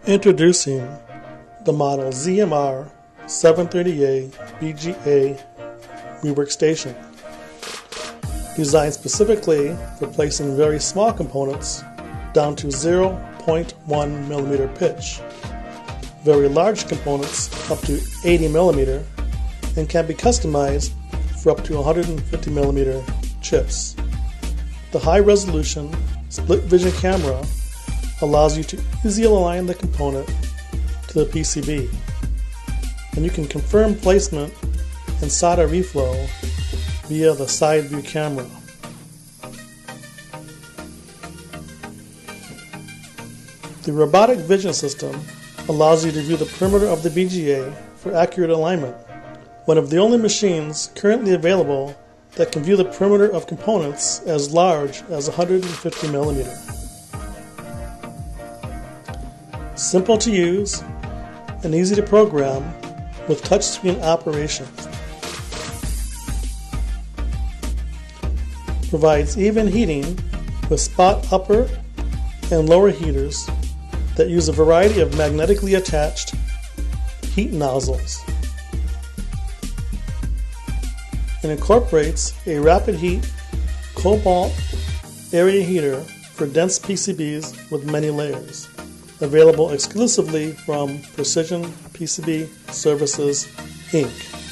Introducing the model ZMR 730A BGA Rework Station, designed specifically for placing very small components down to 0.1 millimeter pitch, very large components up to 80 millimeter, and can be customized for up to 150 millimeter chips. The high resolution split vision camera allows you to easily align the component to the PCB, and you can confirm placement and solder reflow via the side view camera. The robotic vision system allows you to view the perimeter of the BGA for accurate alignment, one of the only machines currently available that can view the perimeter of components as large as 150 millimeter. Simple to use and easy to program with touchscreen operation. Provides even heating with spot upper and lower heaters that use a variety of magnetically attached heat nozzles, and incorporates a rapid heat cobalt area heater for dense PCBs with many layers, available exclusively from Precision PCB Services, Inc.